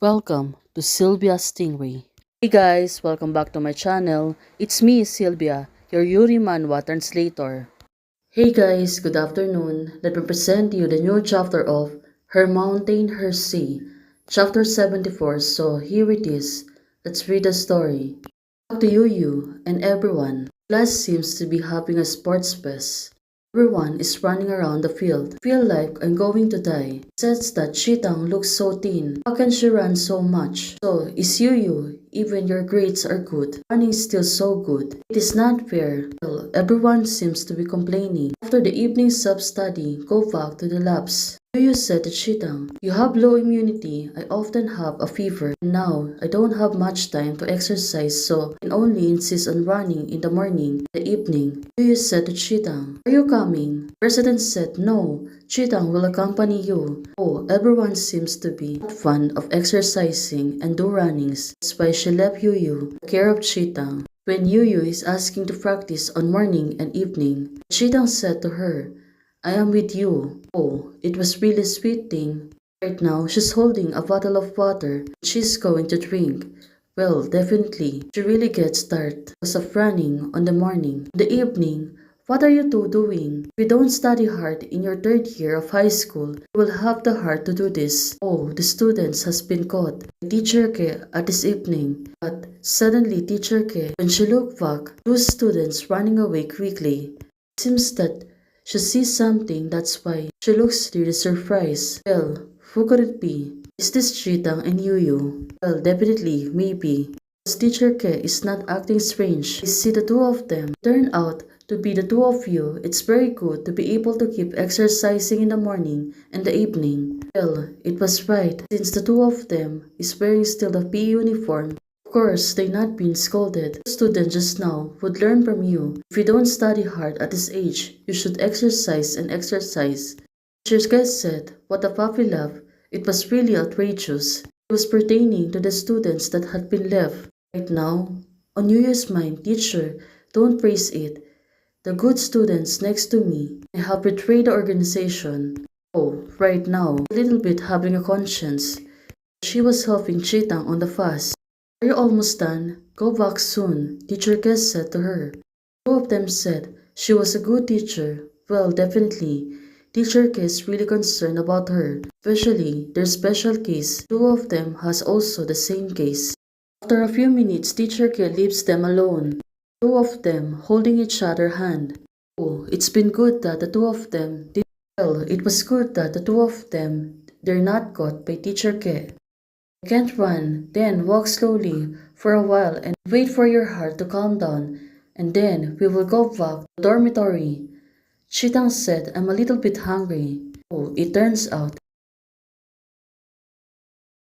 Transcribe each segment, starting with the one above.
Welcome to Sylvia Stingray. Hey guys, welcome back to my channel. It's me, Sylvia, your Yuri Manhwa translator. Hey guys, good afternoon. Let me present you the new chapter of Her Mountain, Her Sea, chapter 74. So here it is. Let's read the story. Back to Yu and everyone. Class seems to be having a sports fest. Everyone is running around the field. Feel like I'm going to die. Says that Chitang looks so thin. How can she run so much? So is Yu, even your grades are good. Running is still so good. It is not fair. Well, everyone seems to be complaining. After the evening self-study, go back to the labs. Yu said to Chitang, you have low immunity. I often have a fever. And now, I don't have much time to exercise so I can only insist on running in the morning, the evening. Yu said to Chitang, are you coming? President said no. Chitang will accompany you. Oh, everyone seems to be not fond of exercising and do runnings. That's why she left Yu to care of Chitang. When Yu is asking to practice on morning and evening, Chitang said to her, I am with you. Oh, it was really sweet thing. Right now, she's holding a bottle of water. She's going to drink. Well, definitely, she really gets tired because of running on the morning. In the evening, what are you two doing? If you don't study hard in your third year of high school, you will have the heart to do this. Oh, the students has been caught by Teacher Ke at this evening. But suddenly Teacher Ke, when she looked back, two students running away quickly. It seems that she sees something, that's why she looks really surprised. Well, who could it be? Is this Chitang and Yu? Well, definitely, maybe. Because Teacher Ke is not acting strange. I see the two of them. Turn out to be the two of you. It's very good to be able to keep exercising in the morning and the evening. Well, it was right, since the two of them is wearing still the PE uniform. Of course, they not being scolded. The student just now would learn from you. If you don't study hard at this age, you should exercise and exercise. Teacher Guest said, what a puppy laugh. It was really outrageous. It was pertaining to the students that had been left. Right now, on New Year's mind, teacher, don't praise it. The good students next to me, I have betrayed the organization. Oh, right now, a little bit having a conscience. She was helping Chitang on the fast. Are you almost done? Go back soon, Teacher Guest said to her. Two of them said she was a good teacher. Well, definitely. Teacher K is really concerned about her, especially their special case. Two of them has also the same case. After a few minutes, Teacher K leaves them alone. Two of them holding each other's hand. Oh, it's been good that the two of them did well. It was good that the two of them they're not caught by Teacher K. You can't run, then walk slowly for a while and wait for your heart to calm down, and then we will go back to the dormitory. Chitang said, I'm a little bit hungry. Oh, it turns out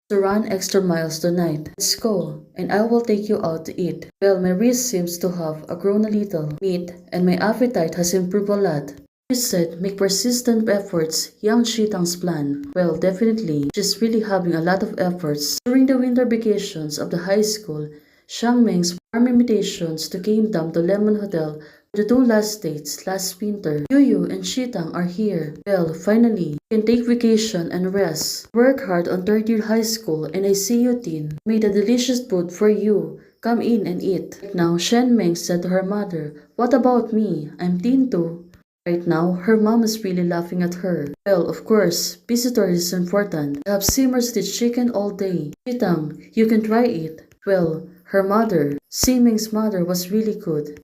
to run extra miles tonight. Let's go, and I will take you out to eat. Well, my wrist seems to have grown a little meat, and my appetite has improved a lot. She said, make persistent efforts, young Chitang's plan. Well, definitely, she's really having a lot of efforts. During the winter vacations of the high school, Xiangmeng's warm invitations to came down to Lemon Hotel for the two last dates last winter. Yu and Chitang are here. Well, finally, you can take vacation and rest. Work hard on third year high school and I see you, Tin. Made a delicious food for you. Come in and eat. Right now, Shen Meng said to her mother, what about me? I'm Tin too. Right now, her mom is really laughing at her. Well, of course, visitor is important. I have simmered stitched chicken all day. Chitang, you can try it. Well, her mother, Siming's mother was really good.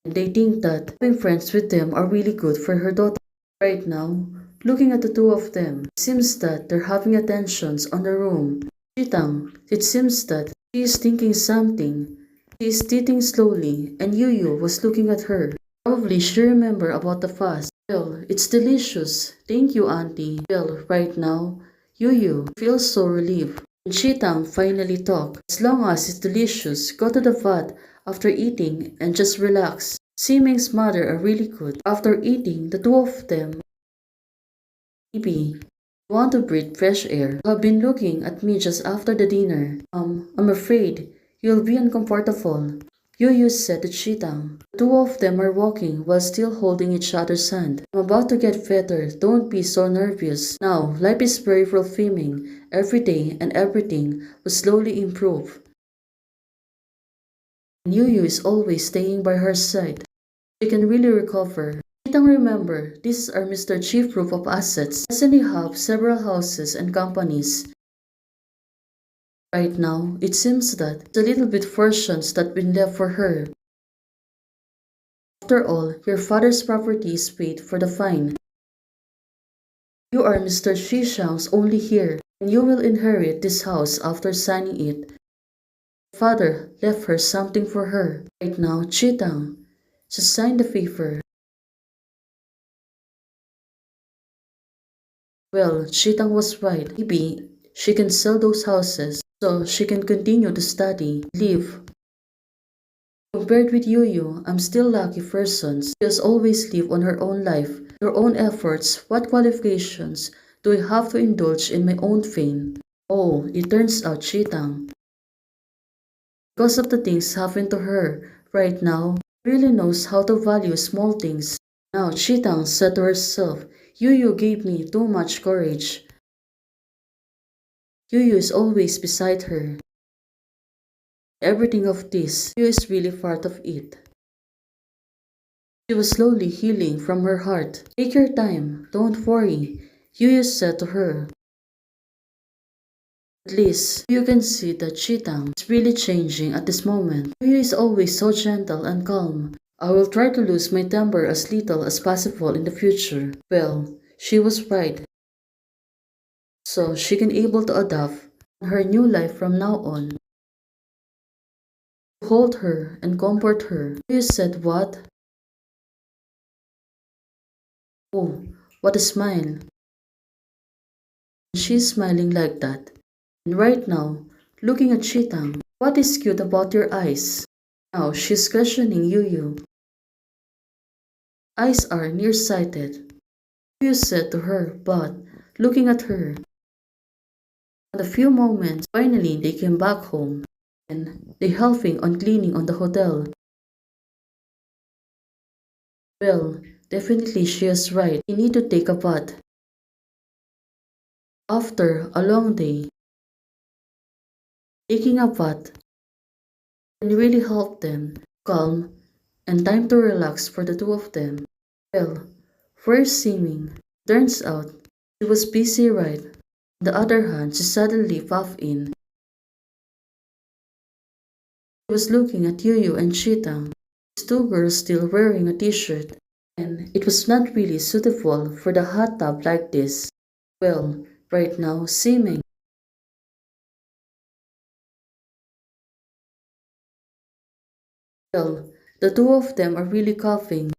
And they think that having friends with them are really good for her daughter. Right now, looking at the two of them, it seems that they're having attentions on the room. Chitang, it seems that she is thinking something. She is eating slowly, and Yu was looking at her. Probably she remember about the fast. Well, it's delicious. Thank you, Auntie. Well, right now, Yu feels so relieved. And Chitang finally talked. As long as it's delicious, go to the vat after eating and just relax. Siming's mother are really good. After eating, the two of them, maybe, want to breathe fresh air. You have been looking at me just after the dinner. I'm afraid you'll be uncomfortable. Yu said to Chitang. The two of them are walking while still holding each other's hand. I'm about to get better, don't be so nervous. Now, life is very fulfilling. Every day and everything will slowly improve. And Yu is always staying by her side. She can really recover. Chitang, remember, this is our Mr. Chief Proof of Assets. Doesn't he have several houses and companies? Right now, it seems that the little bit fortunes that been left for her. After all, your father's property is paid for the fine. You are Mr. Shishang's only heir, and you will inherit this house after signing it. Father left her something for her. Right now, Chitang, she signed the paper. Well, Chitang was right. Maybe she can sell those houses so she can continue to study, live. Compared with Yu, I'm still lucky person. She has always lived on her own life, her own efforts. What qualifications do I have to indulge in my own fame? Oh, it turns out Chitang. Because of the things happened to her right now, really knows how to value small things. Now Chitang said to herself, Yu gave me too much courage. Yu is always beside her. Everything of this, Yu is really part of it. She was slowly healing from her heart. Take your time, don't worry, Yu said to her. At least, you can see that Chitang is really changing at this moment. Yu is always so gentle and calm. I will try to lose my temper as little as possible in the future. Well, she was right. So she can able to adapt her new life from now on. Hold her and comfort her. Yu said what? Oh, what a smile. She's smiling like that. And right now, looking at Chitang, what is cute about your eyes? Now she's questioning Yu. Eyes are nearsighted. Yu said to her, but looking at her. In a few moments, finally they came back home. And they helping on cleaning on the hotel. Well, definitely she is right. We need to take a bath. After a long day, taking a bath can really help them calm and time to relax for the two of them. Well, first seeming, turns out she was busy right. On the other hand, she suddenly popped in. She was looking at Yu and Chitang, these two girls still wearing a t-shirt, and it was not really suitable for the hot tub like this. Well, right now, seeming. Well, the two of them are really coughing.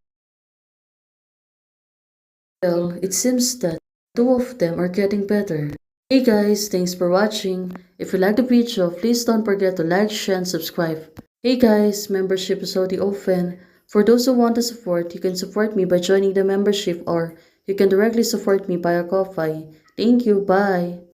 Well, it seems that two of them are getting better. Hey guys, thanks for watching. If you like the video, please don't forget to like, share, and subscribe. Hey guys, membership is already open. For those who want to support, you can support me by joining the membership or you can directly support me via Ko-Fi. Thank you, bye.